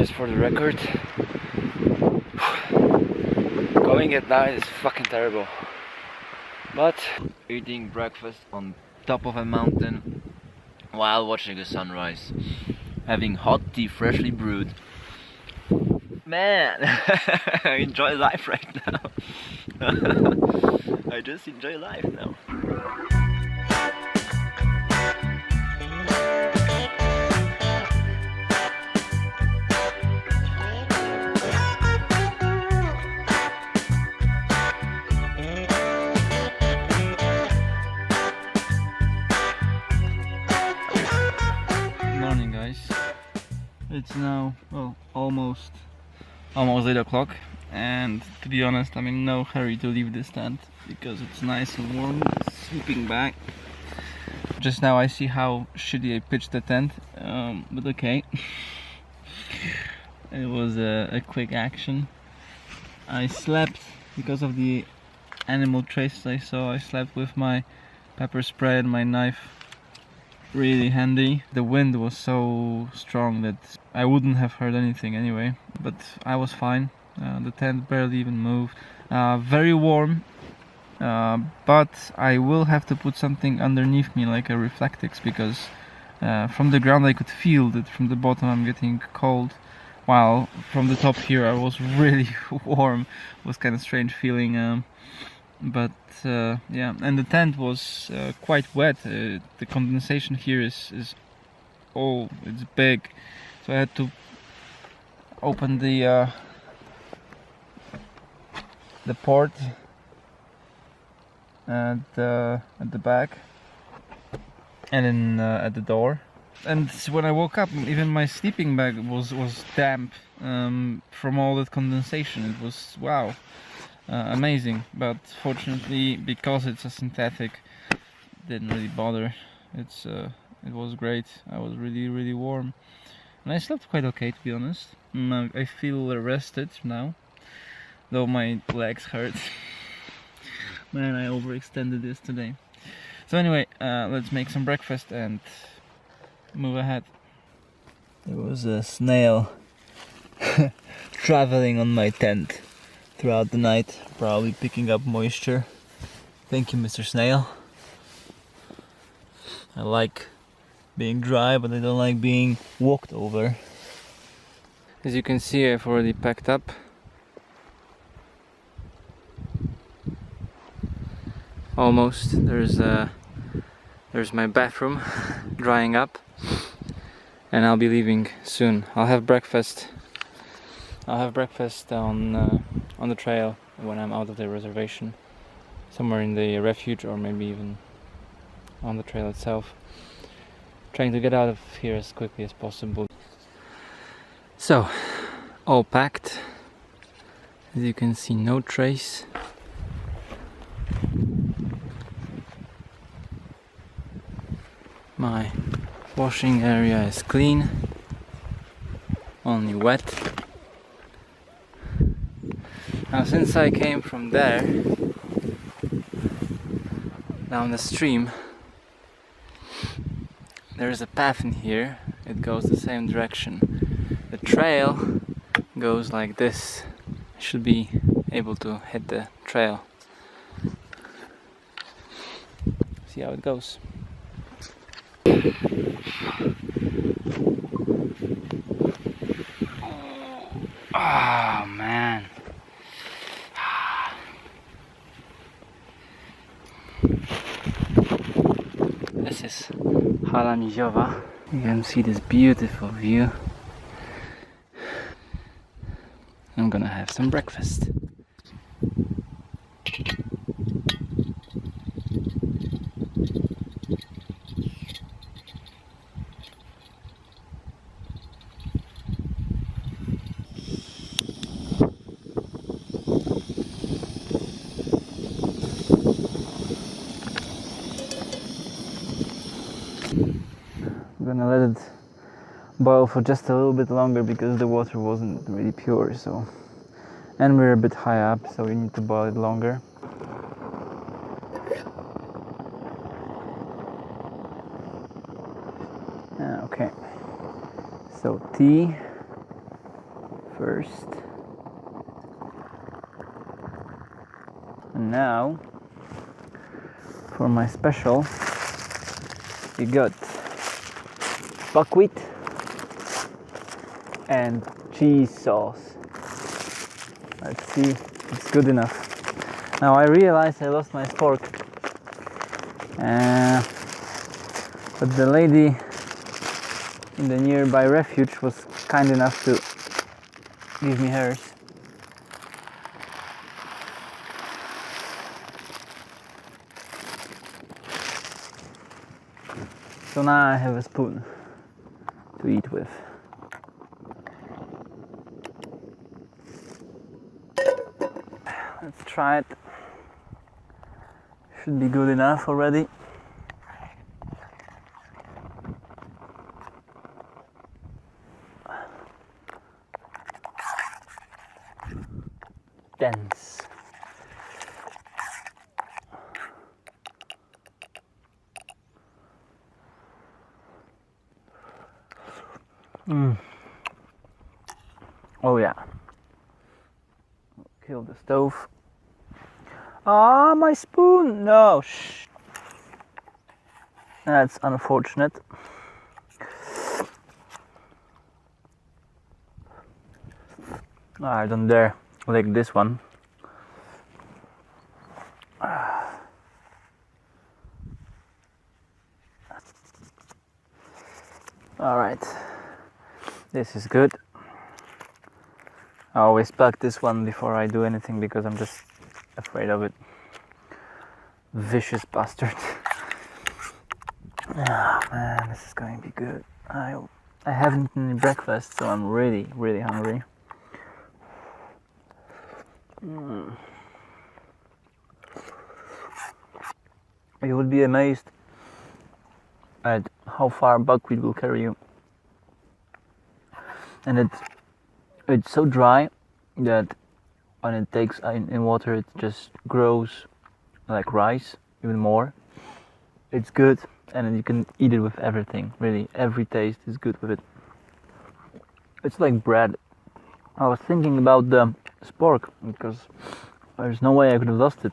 just for the record. Going at night is fucking terrible. But eating breakfast on top of a mountain while watching the sunrise, having hot tea freshly brewed. Man, I enjoy life right now. I just enjoy life now. Morning, guys. It's now, well, almost 8 o'clock, and to be honest, I'm in no hurry to leave this tent because it's nice and warm. It's sleeping bag. Just now I see how shitty I pitched the tent, but okay. It was a quick action. I slept because of the animal traces I saw. I slept with my pepper spray and my knife really handy. The wind was so strong that I wouldn't have heard anything anyway, but I was fine. The tent barely even moved. Very warm, but I will have to put something underneath me like a Reflectix, because from the ground I could feel that from the bottom I'm getting cold, while from the top here I was really warm. It was kind of strange feeling. But yeah, and the tent was quite wet. The condensation here is it's big, so I had to open the port at the back, and then at the door. And when I woke up, even my sleeping bag was damp from all that condensation. It was wow. Amazing, but fortunately, because it's a synthetic, didn't really bother. It was great. I was really warm, and I slept quite okay, to be honest. I feel rested now, though my legs hurt. Man, I overextended this today. So anyway, let's make some breakfast and move ahead. There was a snail traveling on my tent throughout the night, probably picking up moisture. Thank you, Mr. Snail. I like being dry, but I don't like being walked over. As you can see, I've already packed up. Almost. There's my bathroom drying up, and I'll be leaving soon. I'll have breakfast on the trail when I'm out of the reservation, somewhere in the refuge, or maybe even on the trail itself. Trying to get out of here as quickly as possible. So, all packed. As you can see, no trace. My washing area is clean, only wet. Now, since I came from there down the stream, there is a path in here. It goes the same direction. The trail goes like this. I should be able to hit the trail. See how it goes. Oh man. This is Hala Niziowa. You can see this beautiful view. I'm gonna have some breakfast. I'm gonna let it boil for just a little bit longer because the water wasn't really pure, so, and we're a bit high up, so we need to boil it longer. Okay, so tea, first. And now for my special, we got buckwheat and cheese sauce. Let's see if it's good enough. Now I realized I lost my fork, but the lady in the nearby refuge was kind enough to give me hers. So now I have a spoon to eat with. Let's try it. Should be good enough already. Temps. Oh yeah. Kill the stove. Ah, my spoon! No, shh. That's unfortunate. I don't dare lick this one. Alright, this is good. I always pack this one before I do anything because I'm just afraid of it. Vicious bastard. Oh man, this is going to be good. I haven't eaten any breakfast, so I'm really, really hungry. You would be amazed at how far buckwheat will carry you. And it's so dry that when it takes in water, it just grows like rice, even more. It's good, and you can eat it with everything. Really, every taste is good with it. It's like bread. I was thinking about the spork because there's no way I could have lost it.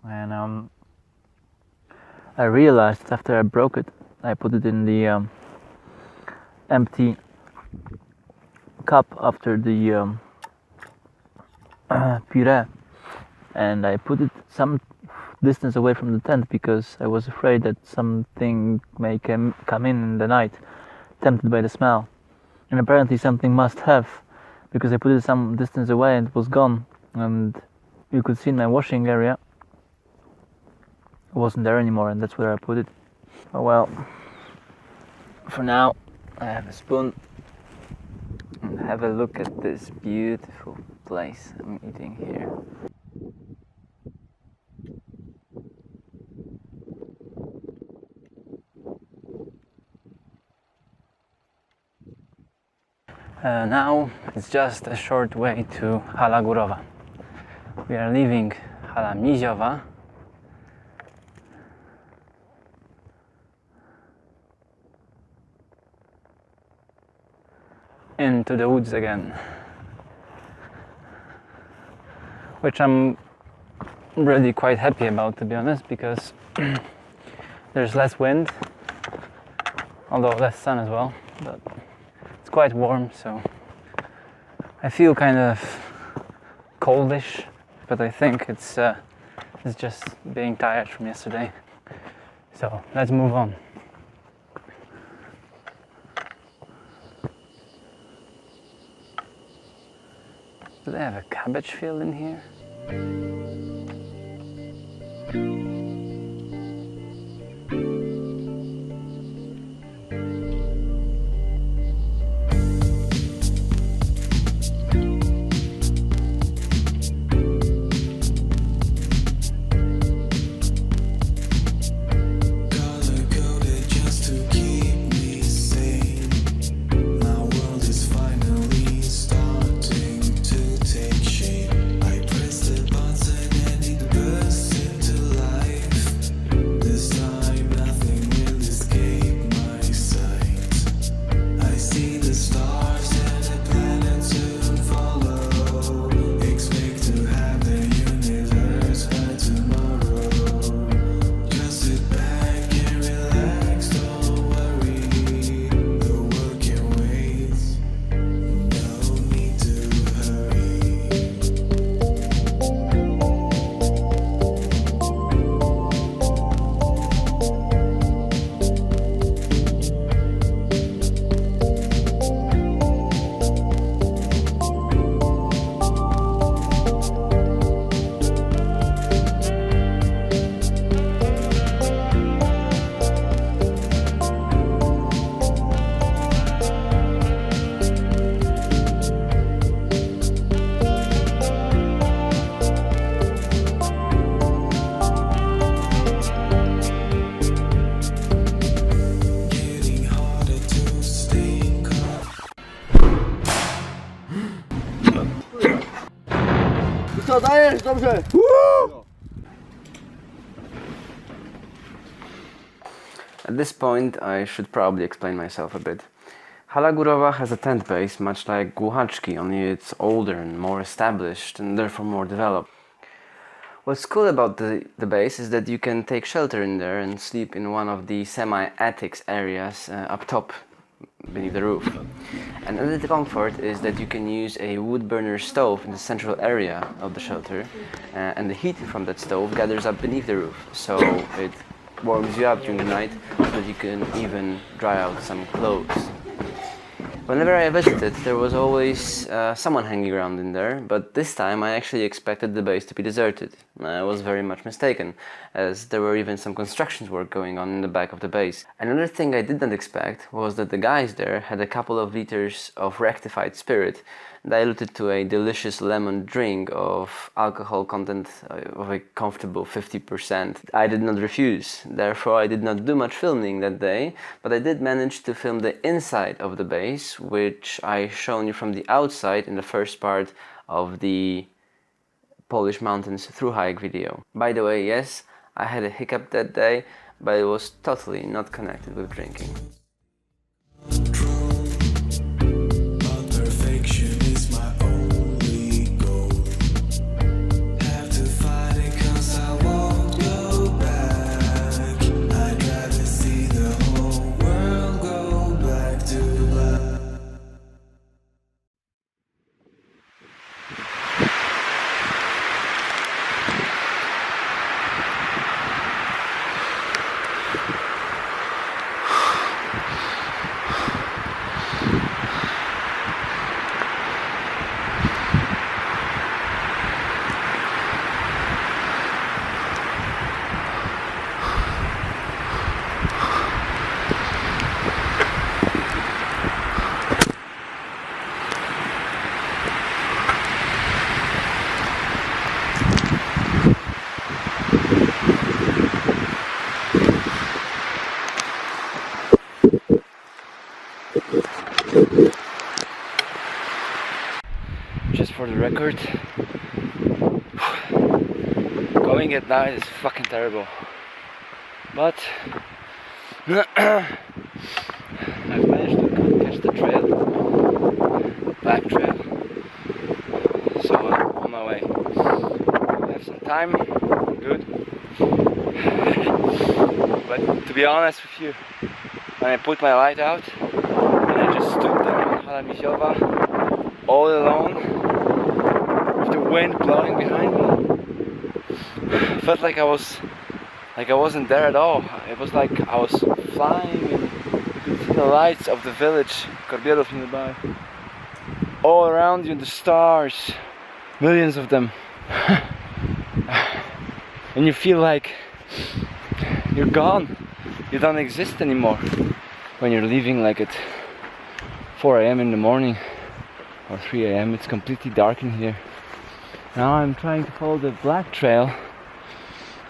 And I realized after I broke it, I put it in the empty cup after the puree, and I put it some distance away from the tent because I was afraid that something may come in the night, tempted by the smell. And apparently something must have, because I put it some distance away and it was gone, and you could see in my washing area it wasn't there anymore, and that's where I put it. Oh well, for now I have a spoon and have a look at this beautiful place I'm eating here. Now it's just a short way to Hala Górowa. We are leaving Hala Miziowa into the woods again, which I'm really quite happy about, to be honest, because there's less wind, although less sun as well, but it's quite warm, so I feel kind of coldish, but I think it's just being tired from yesterday. So let's move on. Do they have a cabbage field in here? Finally starting to take shape. I press the button. co, dajesz? Dobrze! At this point, I should probably explain myself a bit. Hala Górowa has a tent base much like Głuchaczki, only it's older and more established and therefore more developed. What's cool about the base is that you can take shelter in there and sleep in one of the semi-attics areas up top beneath the roof. And another comfort is that you can use a wood burner stove in the central area of the shelter, and the heat from that stove gathers up beneath the roof, so it warms you up during the night so that you can even dry out some clothes. Whenever I visited, there was always someone hanging around in there, but this time I actually expected the base to be deserted. I was very much mistaken, as there were even some construction work going on in the back of the base. Another thing I did not expect was that the guys there had a couple of liters of rectified spirit, diluted to a delicious lemon drink of alcohol content of a comfortable 50%. I did not refuse, therefore I did not do much filming that day, but I did manage to film the inside of the base, which I shown you from the outside in the first part of the Polish mountains thru-hike video. By the way, yes, I had a hiccup that day, but it was totally not connected with drinking. Just for the record, going at night is fucking terrible, but I've managed to catch the trail, black trail, so I'm on my way. I have some time, good, but to be honest with you, when I put my light out and I just stood there on Hala Misiowa all alone with the wind blowing behind me, I felt like I wasn't there at all. It was like I was flying and you could see the lights of the village Korbielów nearby all around you, and the stars, millions of them. And you feel like you're gone, you don't exist anymore when you're leaving like at 4 AM in the morning or 3 AM. It's completely dark in here. Now I'm trying to follow the black trail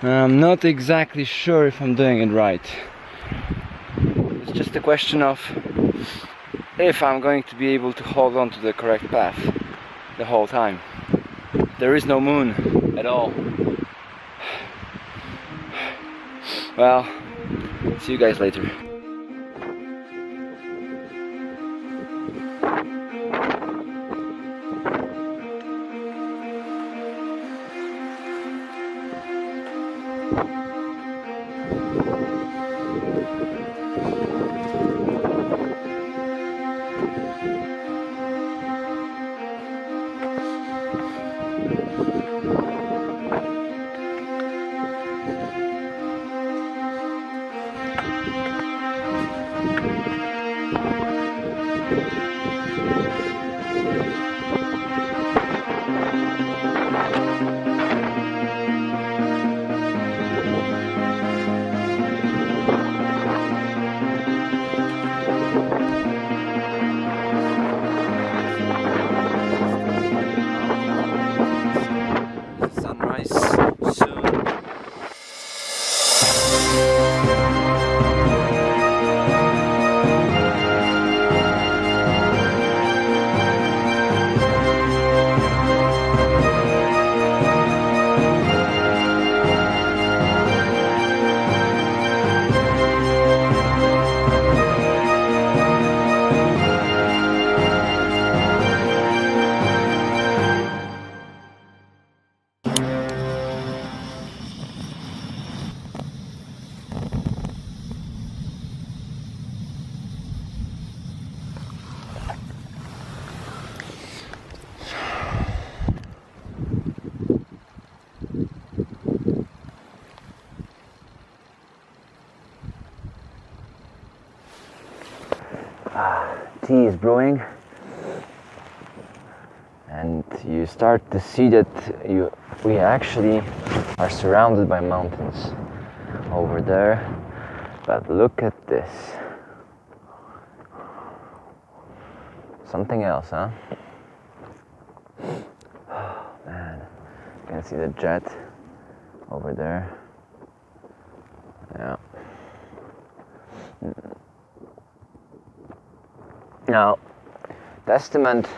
and I'm not exactly sure if I'm doing it right. It's just a question of if I'm going to be able to hold on to the correct path the whole time. There is no moon at all. Well, see you guys later. tea is brewing, and you start to see that we actually are surrounded by mountains over there. But look at this. Something else, huh? Oh, man, you can see the jet over there. Yeah. Now, testament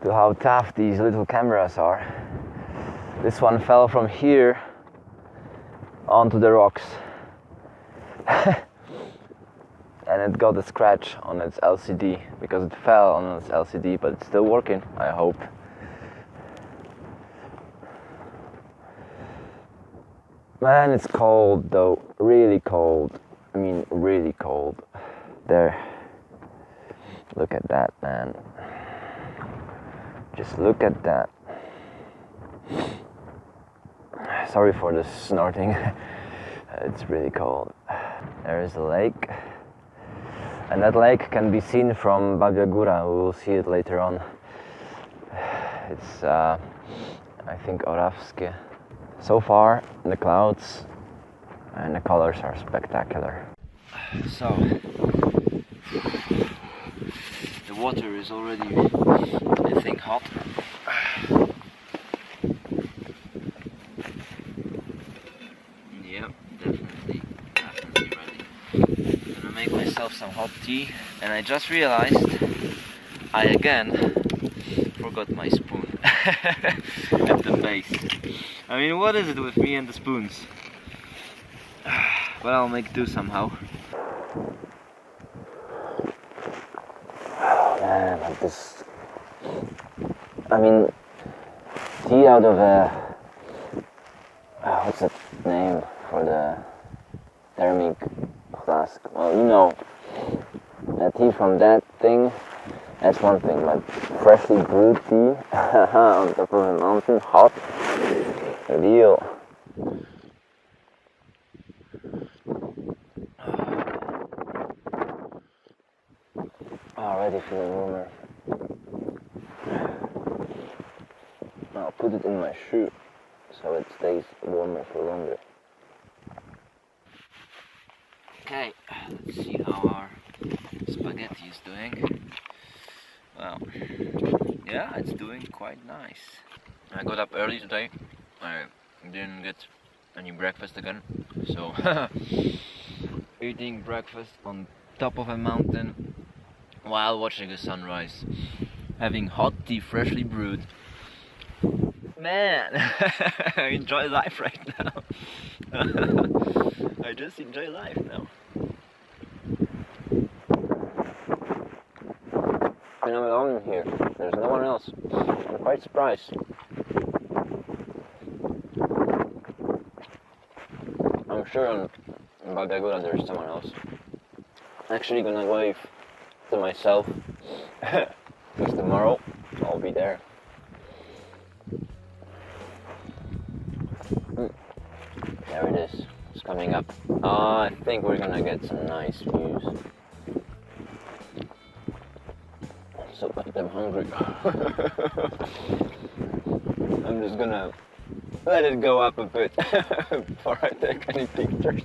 to how tough these little cameras are. This one fell from here onto the rocks. And it got a scratch on its LCD because it fell on its LCD, but it's still working, I hope. Man, it's cold though, really cold. I mean, really cold. There. Look at that, man. Just look at that. Sorry for the snorting. It's really cold. There is a lake. And that lake can be seen from Babia Góra. We will see it later on. It's, I think, Orawskie. So far, the clouds and the colors are spectacular. So, the water is already, I think, hot. Yep, definitely ready. I'm gonna make myself some hot tea, and I just realized I again forgot my spoon at the base. I mean, what is it with me and the spoons? But I'll make do somehow. Oh man, like this. I mean, tea out of a. What's that name for the thermic flask? Well, you know, a tea from that thing, that's one thing, but freshly brewed tea on top of a mountain, hot, real. Already feeling warmer. I'll put it in my shoe so it stays warmer for longer. Okay, let's see how our spaghetti is doing. Well, yeah, it's doing quite nice. I got up early today. I didn't get any breakfast again, so eating breakfast on top of a mountain while watching the sunrise, having hot tea freshly brewed. Man, I enjoy life right now. I just enjoy life now. And I'm alone here. There's no one else. I'm quite surprised. I'm sure in Babia Góra there's someone else. Actually gonna wave to myself because tomorrow I'll be there. There it is. It's coming up. I think we're gonna get some nice views. So I'm hungry. I'm just gonna let it go up a bit before I take any pictures.